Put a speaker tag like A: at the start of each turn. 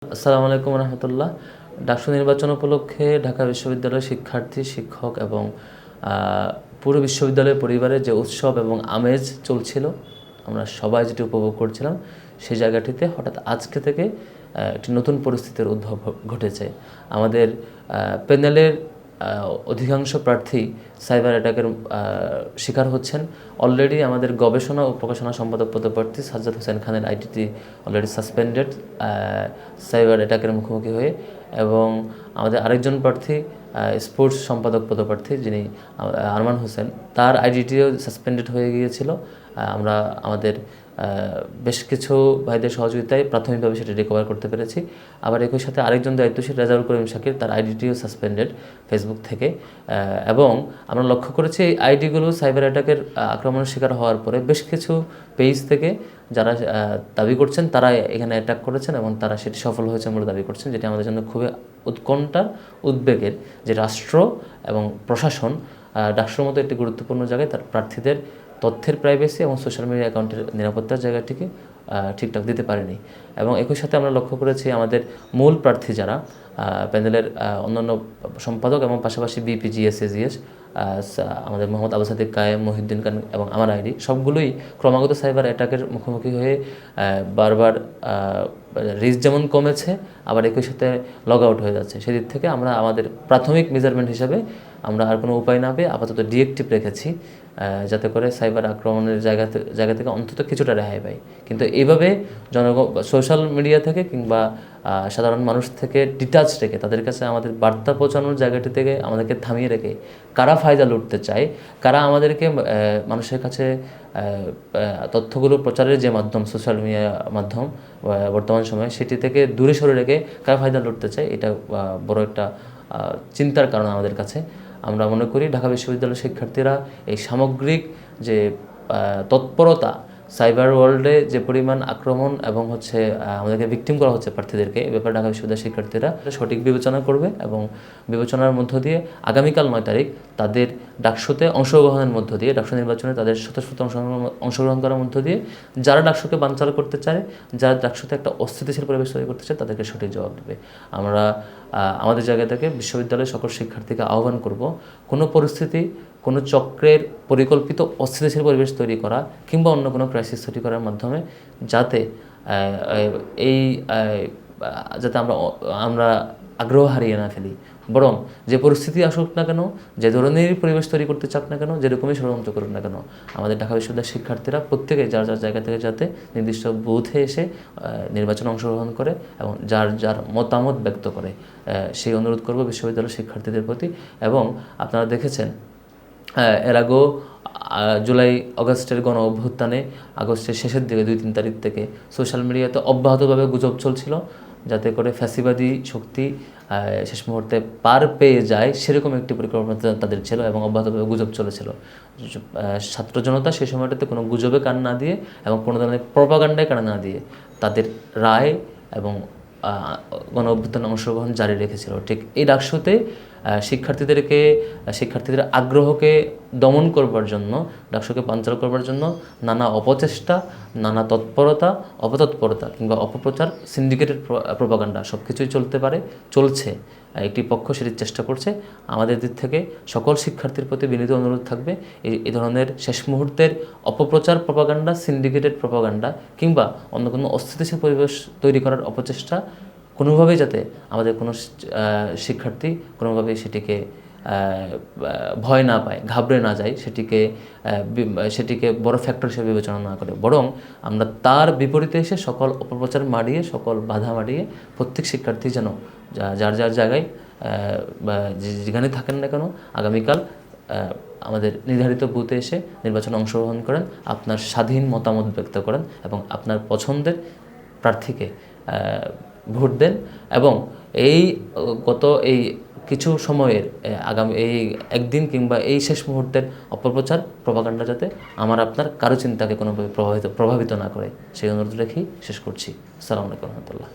A: আসসালামু আলাইকুম রহমতুল্লাহ। ডাকসু নির্বাচন উপলক্ষে ঢাকা বিশ্ববিদ্যালয়ের শিক্ষার্থী, শিক্ষক এবং পুরো বিশ্ববিদ্যালয়ের পরিবারের যে উৎসব এবং আমেজ চলছিল, আমরা সবাই যেটি উপভোগ করছিলাম, সেই জায়গাটিতে হঠাৎ আজকে থেকে একটি নতুন পরিস্থিতির উদ্ভব ঘটেছে। আমাদের প্যানেলের অধিকাংশ প্রার্থী সাইবার অ্যাটাকের শিকার হচ্ছেন। অলরেডি আমাদের গবেষণা ও প্রকাশনা সম্পাদক পদপ্রার্থী সাজ্জাদ হোসেন খানের আইডিটি অলরেডি সাসপেন্ডেড সাইবার অ্যাটাকের মুখোমুখি হয়ে, এবং আমাদের আরেকজন প্রার্থী স্পোর্টস সম্পাদক পদপ্রার্থী যিনি আরমান হোসেন, তার আইডিটিও সাসপেন্ডেড হয়ে গিয়েছিল। আমরা আমাদের বেশ কিছু ভাইদের সহযোগিতায় প্রাথমিকভাবে সেটি রিকভার করতে পেরেছি। আবার একই সাথে আরেকজন দায়িত্বশীল রেজাউল করিম শাকির, তার আইডিটিও সাসপেন্ডেড ফেসবুক থেকে। এবং আমরা লক্ষ্য করেছি এই আইডিগুলো সাইবার অ্যাটাকের আক্রমণের শিকার হওয়ার পরে বেশ কিছু পেজ থেকে যারা দাবি করছেন তারা এখানে অ্যাটাক করেছেন এবং তারা সেটি সফল হয়েছে বলে দাবি করছেন, যেটি আমাদের জন্য খুবই উৎকণ্ঠার, উদ্বেগের। যে রাষ্ট্র এবং প্রশাসন ডাকসুর মতো একটি গুরুত্বপূর্ণ জায়গায় তার প্রার্থীদের তথ্যের প্রাইভেসি এবং সোশ্যাল মিডিয়া অ্যাকাউন্টের নিরাপত্তার জায়গাটিকে ঠিকঠাক দিতে পারেনি। এবং একই সাথে আমরা লক্ষ্য করেছি আমাদের মূল প্রার্থী যারা প্যানেলের অন্যান্য সম্পাদক এবং পাশাপাশি বিপি, জিএস, এজিএস, আমাদের মোহাম্মদ আবু সাদিক কায়েম, মহিউদ্দিন খান এবং আমার আইডি, সবগুলোই ক্রমাগত সাইবার অ্যাটাকের মুখোমুখি হয়ে বারবার রিস্ক যেমন কমেছে, আবার একই সাথে লগ আউট হয়ে যাচ্ছে। সেদিক থেকে আমরা আমাদের প্রাথমিক মেজারমেন্ট হিসাবে আমরা আর কোনো উপায় না পেয়ে আপাতত ডিএক্টিভ রেখেছি, যাতে করে সাইবার আক্রমণের জায়গা থেকে অন্তত কিছুটা রেহাই পাই। কিন্তু এইভাবে সোশ্যাল মিডিয়া থেকে কিংবা সাধারণ মানুষ থেকে ডিটাচ রেখে তাদের কাছে আমাদের বার্তা পৌঁছানোর জায়গাটি থেকে আমাদেরকে থামিয়ে রেখে কারা ফায়দা লুটতে চায়, কারা আমাদেরকে মানুষের কাছে তথ্যগুলো প্রচারের যে মাধ্যম, সোশ্যাল মিডিয়া মাধ্যম বর্তমান সময়ে, সেটি থেকে দূরে সরে রেখে কারা ফায়দা লুটতে চায়, এটা বড় একটা চিন্তার কারণ আমাদের কাছে। আমরা মনে করি ঢাকা বিশ্ববিদ্যালয়ের শিক্ষার্থীরা এই সামগ্রিক যে তৎপরতা, সাইবার ওয়ার্ল্ডে যে পরিমাণ আক্রমণ এবং আমাদেরকে ভিকটিম করা হচ্ছে প্রার্থীদেরকে, এ ব্যাপারে ঢাকা বিশ্ববিদ্যালয়ের শিক্ষার্থীরা সঠিক বিবেচনা করবে এবং বিবেচনার মধ্য দিয়ে আগামীকাল 9 তারিখ তাদের ডাকসুতে অংশগ্রহণের মধ্য দিয়ে, ডাকসু নির্বাচনে তাদের স্বতঃস্ফূর্ত অংশগ্রহণ করার মধ্য দিয়ে যারা ডাকসুকে বানচাল করতে চায়, যারা ডাকসুতে একটা অস্থিতিশীল পরিবেশ তৈরি করতে চায়, তাদেরকে সঠিক জবাব দেবে। আমরা আমাদের জায়গা থেকে বিশ্ববিদ্যালয়ের সকল শিক্ষার্থীকে আহ্বান করব, কোনো পরিস্থিতি, কোনো চক্রের পরিকল্পিত অস্থিতিশীল পরিবেশ তৈরি করা কিংবা অন্য কোনো ক্রাইসিস তৈরি করার মাধ্যমে যাতে যাতে আমরা আগ্রহ হারিয়ে না ফেলি, বরং যে পরিস্থিতি আসুক না কেন, যে ধরনের পরিবেশ তৈরি করতে চাক না কেন, যেরকমই ষড়যন্ত্র করুক না কেন, আমাদের ঢাকা বিশ্ববিদ্যালয়ের শিক্ষার্থীরা প্রত্যেকে যার যার জায়গা থেকে যাতে নির্দিষ্ট বুথে এসে নির্বাচনে অংশগ্রহণ করে এবং যার যার মতামত ব্যক্ত করে, সেই অনুরোধ করব বিশ্ববিদ্যালয়ের শিক্ষার্থীদের প্রতি। এবং আপনারা দেখেছেন এর আগেও জুলাই আগস্টের গণ অভ্যুত্থানে আগস্টের শেষের দিকে 2-3 তারিখ থেকে সোশ্যাল মিডিয়াতে অব্যাহতভাবে গুজব চলছিল, যাতে করে ফ্যাসিবাদী শক্তি শেষ মুহূর্তে পার পেয়ে যায়, সেরকম একটি পরিকল্পনা তাদের ছিল এবং অব্যাহতভাবে গুজব চলেছিল। ছাত্র জনতা সেই সময়টাতে কোনো গুজবে কান না দিয়ে এবং কোনো ধরনের প্রপাগান্ডায় কান না দিয়ে তাদের রায় এবং গণ অভ্যুত্থানে অংশগ্রহণ জারি রেখেছিল। ঠিক এই ডাকসুতে শিক্ষার্থীদের আগ্রহকে দমন করবার জন্য, ডাকসুকে বানচাল করবার জন্য নানা অপচেষ্টা, নানা অপতৎপরতা কিংবা অপপ্রচার, সিন্ডিকেটেড প্রপাগান্ডা সব কিছুই চলছে। একটি পক্ষ সেটির চেষ্টা করছে। আমাদের দিক থেকে সকল শিক্ষার্থীর প্রতি বিনীত অনুরোধ থাকবে, এই ধরনের শেষ মুহূর্তের অপপ্রচার, প্রপাগান্ডা, সিন্ডিকেটেড প্রপাগান্ডা কিংবা অন্য কোনো অস্থিতিশীল পরিবেশ তৈরি করার অপচেষ্টা কোনোভাবেই যাতে আমাদের কোনো শিক্ষার্থী কোনোভাবেই সেটিকে ভয় না পায়, ঘাবড়ে না যায়, সেটিকে বড় ফ্যাক্টর হিসেবে বিবেচনা না করে, বরং আমরা তার বিপরীতে এসে সকল অপপ্রচার মারিয়ে, সকল বাধা মারিয়ে প্রত্যেক শিক্ষার্থী যেন যার যার জায়গায় যেখানে থাকেন না কেন আগামীকাল আমাদের নির্ধারিত বুথে এসে নির্বাচনে অংশগ্রহণ করেন, আপনার স্বাধীন মতামত ব্যক্ত করেন এবং আপনার পছন্দের প্রার্থীকে ভোট দেন। এবং গত কিছু সময়ের এই একদিন কিংবা এই শেষ মুহূর্তের অপপ্রচার, প্রপাগান্ডা যাতে আপনার কারো চিন্তাকে কোনোভাবে প্রভাবিত না করে, সেই অনুরোধ রেখেই শেষ করছি। আসসালামু আলাইকুম রহমতুল্লাহ।